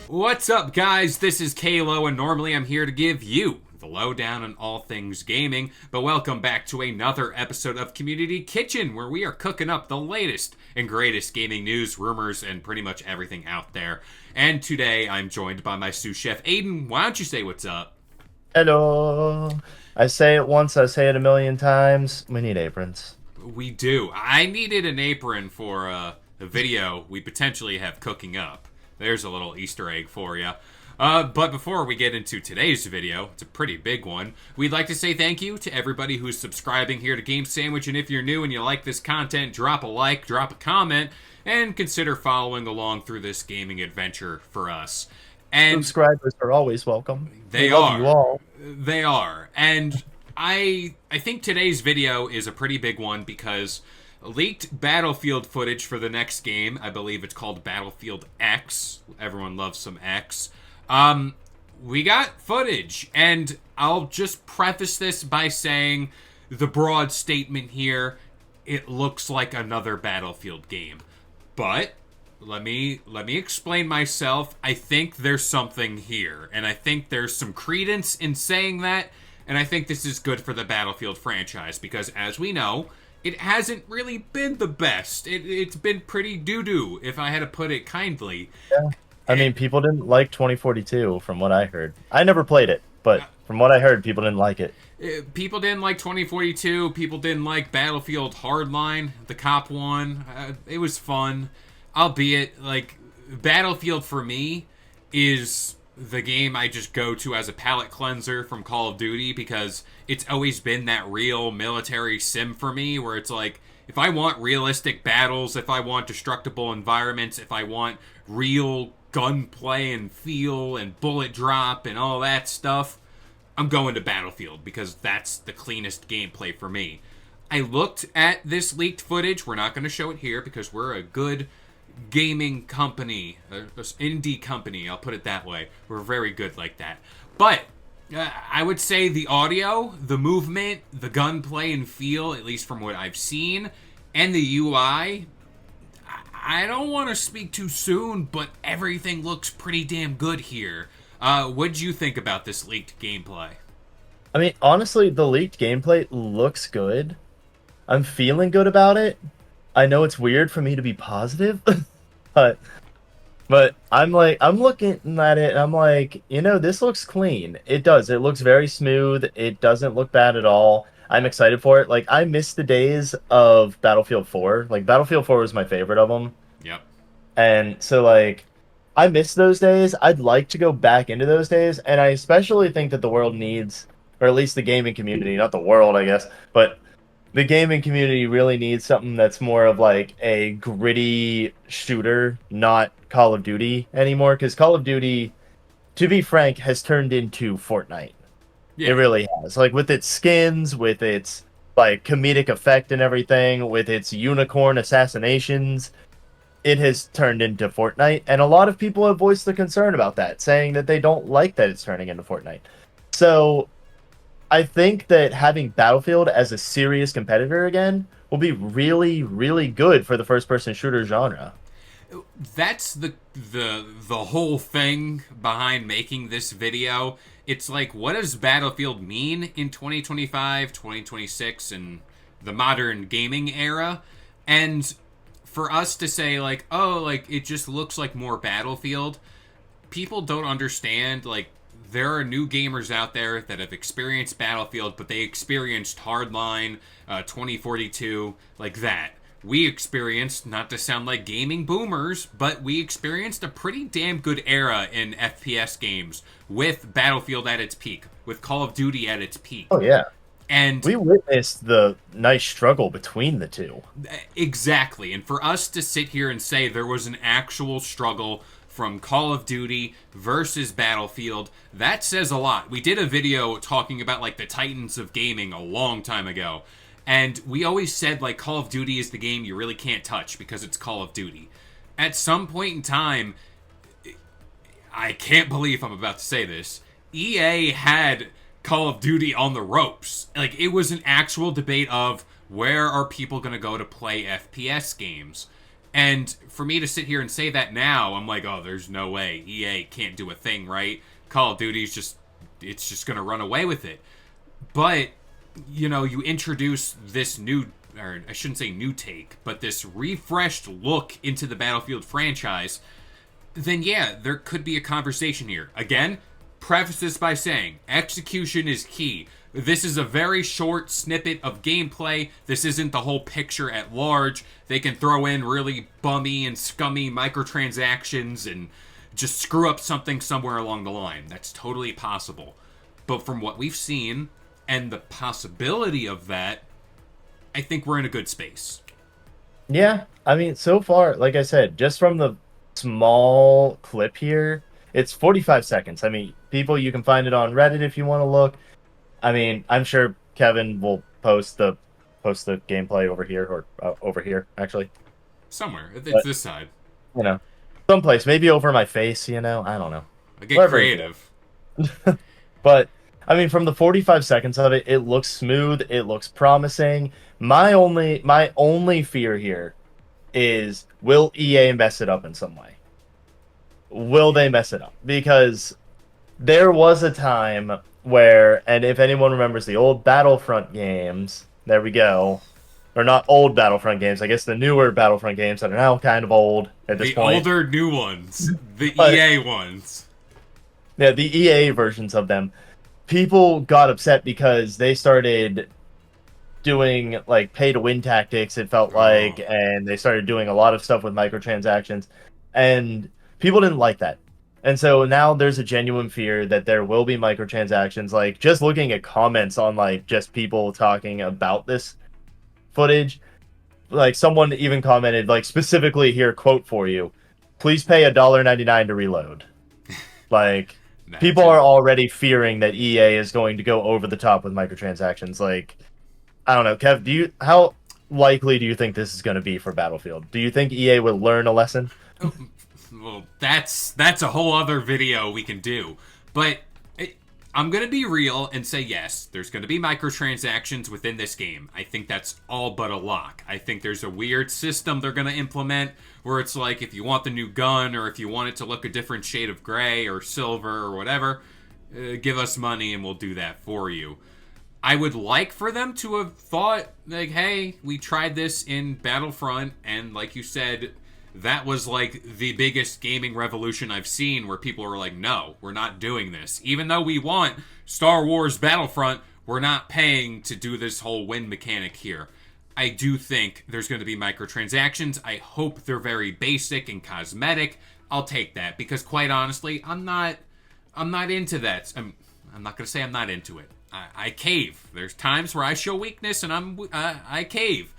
What's up, guys? This is K-LO, and normally I'm here to give you the lowdown on all things gaming, but welcome back to another episode of Community Kitchen, where we are cooking up the latest and greatest gaming news, rumors, and pretty much everything out there. And today I'm joined by my sous chef, Aden. Why don't you say what's up? Hello. I say it once, I say it a million times. We need aprons. We do. I needed an apron for a video we potentially have cooking up. There's a little Easter egg for you. But before we get into today's video, it's a pretty big one, we'd like to say thank you to everybody who's subscribing here to Game Sandwich, and if you're new and you like this content, drop a like, drop a comment, and consider following along through this gaming adventure for us. And Subscribers are always welcome. they We love are. you all. They are. And I think today's video is a pretty big one because leaked Battlefield footage for the next game. I believe it's called Battlefield X. Everyone loves some X. We got footage, and I'll just preface this by saying the broad statement here, it looks like another Battlefield game. But let me explain myself. I think there's something here, and I think there's some credence in saying that, and I think this is good for the Battlefield franchise because, as we know, it hasn't really been the best. It's been pretty doo-doo, if I had to put it kindly. Yeah. I mean, people didn't like 2042 from what I heard. I never played it, but from what I heard, people didn't like it. People didn't like 2042. People didn't like Battlefield Hardline, the cop one. It was fun. Albeit, like, Battlefield for me is the game I just go to as a palate cleanser from Call of Duty because it's always been that real military sim for me where it's like, if I want realistic battles, if I want destructible environments, if I want real gunplay and feel and bullet drop and all that stuff, I'm going to Battlefield because that's the cleanest gameplay for me. I looked at this leaked footage. We're not going to show it here because we're a good gaming company, indie company, I'll put it that way. We're very good like that. But I would say the audio, the movement, the gunplay and feel, at least from what I've seen, and the UI, I don't want to speak too soon, but everything looks pretty damn good here. What'd you think about this leaked gameplay? I mean, honestly, the leaked gameplay looks good. I'm feeling good about it. I know it's weird for me to be positive, but I'm looking at it and I'm like, this looks clean. It does. It looks very smooth. It doesn't look bad at all. I'm excited for it. Like, I miss the days of Battlefield 4. Like, Battlefield 4 was my favorite of them. Yep. And so, like, I miss those days. I'd like to go back into those days. And I especially think that the world needs, or at least the gaming community, not the world, I guess, but the gaming community really needs something that's more of like a gritty shooter, not Call of Duty anymore. Because Call of Duty, to be frank, has turned into Fortnite. It Yeah. really has. Like with its skins, with its like comedic effect and everything, with its unicorn assassinations, it has turned into Fortnite. And a lot of people have voiced the concern about that, saying that they don't like that it's turning into Fortnite. So I think that having Battlefield as a serious competitor again will be really, really good for the first-person shooter genre. That's the whole thing behind making this video. It's like, what does Battlefield mean in 2025, 2026, and the modern gaming era? And for us to say, like, oh, like, it just looks like more Battlefield, people don't understand, like, there are new gamers out there that have experienced Battlefield, but they experienced Hardline, 2042, like that. We experienced, not to sound like gaming boomers, but we experienced a pretty damn good era in FPS games with Battlefield at its peak, with Call of Duty at its peak. Oh yeah. And We witnessed the nice struggle between the two. exactly. And for us to sit here and say there was an actual struggle from Call of Duty versus Battlefield, that says a lot. We did a video talking about like the titans of gaming a long time ago. And we always said, like, Call of Duty is the game you really can't touch because it's Call of Duty. At some point in time, I can't believe I'm about to say this, EA had Call of Duty on the ropes. Like, it was an actual debate of where are people going to go to play FPS games. And for me to sit here and say that now, I'm like, oh, there's no way. EA can't do a thing, right? Call of Duty's just, it's just going to run away with it. But, you introduce this new, or I shouldn't say new take, but this refreshed look into the Battlefield franchise, then yeah, there could be a conversation here. Again, preface this by saying execution is key. This is a very short snippet of gameplay. This isn't the whole picture at large. They can throw in really bummy and scummy microtransactions and just screw up something somewhere along the line. That's totally possible. But from what we've seen and the possibility of that, I think we're in a good space. Yeah, I mean, so far, like I said, just from the small clip here, it's 45 seconds. I mean, people, you can find it on Reddit if you want to look. I mean, I'm sure Kevin will post the gameplay over here or over here actually. Somewhere. It's But this side. you know, someplace, maybe over my face. I don't know. I get Wherever. creative. But I mean, from the 45 seconds of it, it looks smooth. It looks promising. My only fear here is, will EA mess it up in some way? Will they mess it up? Because there was a time where, and if anyone remembers the old Battlefront games, there we go. Or not old Battlefront games, I guess the newer Battlefront games that are now kind of old at this The point. older new ones. The But- EA ones. Yeah, the EA versions of them. People got upset because they started doing like pay to win tactics, it felt like, and they started doing a lot of stuff with microtransactions, and people didn't like that. And so now there's a genuine fear that there will be microtransactions. Like, just looking at comments on like just people talking about this footage, like someone even commented, like, specifically here, quote for you, please pay $1.99 to reload. Like, people are already fearing that EA is going to go over the top with microtransactions. Like, I don't know, Kev, how likely do you think this is going to be for Battlefield? Do you think EA will learn a lesson? Well, that's a whole other video we can do. But I'm going to be real and say yes, there's going to be microtransactions within this game. I think that's all but a lock. I think there's a weird system they're going to implement where it's like, if you want the new gun or if you want it to look a different shade of gray or silver or whatever, give us money and we'll do that for you. I would like for them to have thought, like, hey, we tried this in Battlefront, and like you said, that was like the biggest gaming revolution I've seen, where people were like, no, we're not doing this. Even though we want Star Wars Battlefront, we're not paying to do this whole win mechanic here. I do think there's going to be microtransactions. I hope they're very basic and cosmetic. I'll take that, because quite honestly, I'm not into that. I'm not going to say I'm not into it. I cave. There's times where I show weakness and I cave.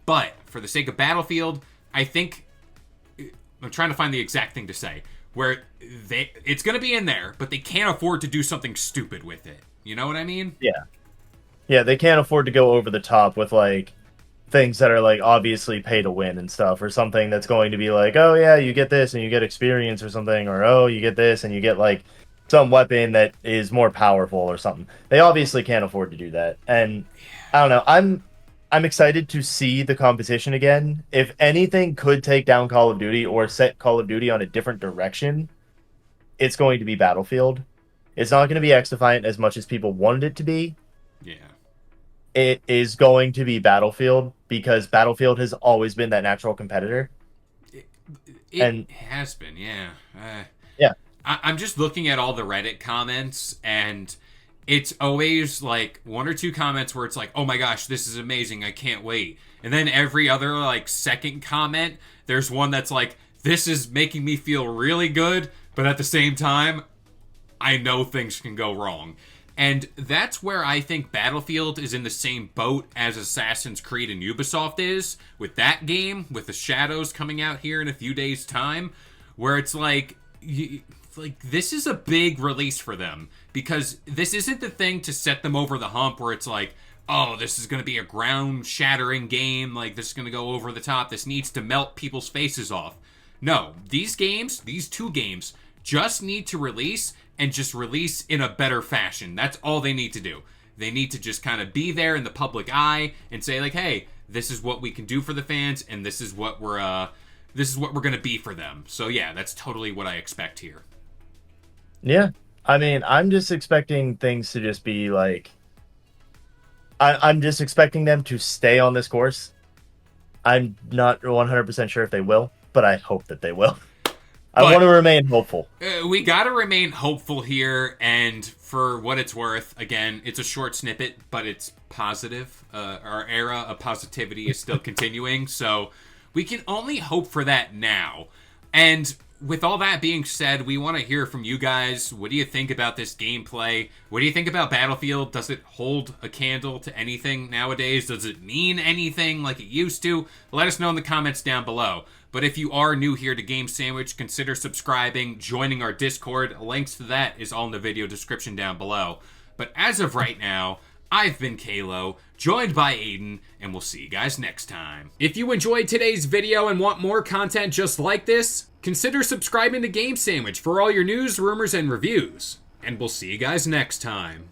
But for the sake of Battlefield, I think, I'm trying to find the exact thing to say, where it's going to be in there, but they can't afford to do something stupid with it. You know what I mean? Yeah. Yeah, they can't afford to go over the top with, like, things that are, like, obviously pay to win and stuff, or something that's going to be like, oh, yeah, you get this and you get experience or something, or, oh, you get this and you get, like, some weapon that is more powerful or something. They obviously can't afford to do that. And I don't know, I'm excited to see the competition again. If anything could take down Call of Duty or set Call of Duty on a different direction, it's going to be Battlefield. It's not going to be X-Defiant as much as people wanted it to be. Yeah. It is going to be Battlefield, because Battlefield has always been that natural competitor. It has been, yeah. Yeah. I'm just looking at all the Reddit comments, and it's always like one or two comments where it's like, oh my gosh, this is amazing, I can't wait. And then every other like second comment, there's one that's like, this is making me feel really good, but at the same time, I know things can go wrong. And that's where I think Battlefield is in the same boat as Assassin's Creed and Ubisoft is with that game, with the Shadows coming out here in a few days' time, where it's like, this is a big release for them, because this isn't the thing to set them over the hump where it's like, oh, this is going to be a ground-shattering game, like, this is going to go over the top, this needs to melt people's faces off. No, these two games, just need to release, and just release in a better fashion. That's all they need to do. They need to just kind of be there in the public eye and say, like, hey, this is what we can do for the fans, and this is what we're this is what we're going to be for them. So yeah, that's totally what I expect here. Yeah. I mean, I'm just expecting things to just be like I'm just expecting them to stay on this course. I'm not 100% sure if they will, but I hope that they will. I want to remain hopeful. We got to remain hopeful here, and for what it's worth, again, it's a short snippet, but it's positive. Our era of positivity is still continuing, so we can only hope for that now. And with all that being said, we want to hear from you guys. What do you think about this gameplay? What do you think about Battlefield? Does it hold a candle to anything nowadays? Does it mean anything like it used to? Let us know in the comments down below. But if you are new here to Game Sandwich, consider subscribing, joining our Discord. Links to that is all in the video description down below. But as of right now, I've been K-LO, joined by Aden, and we'll see you guys next time. If you enjoyed today's video and want more content just like this, consider subscribing to Game Sandwich for all your news, rumors, and reviews. And we'll see you guys next time.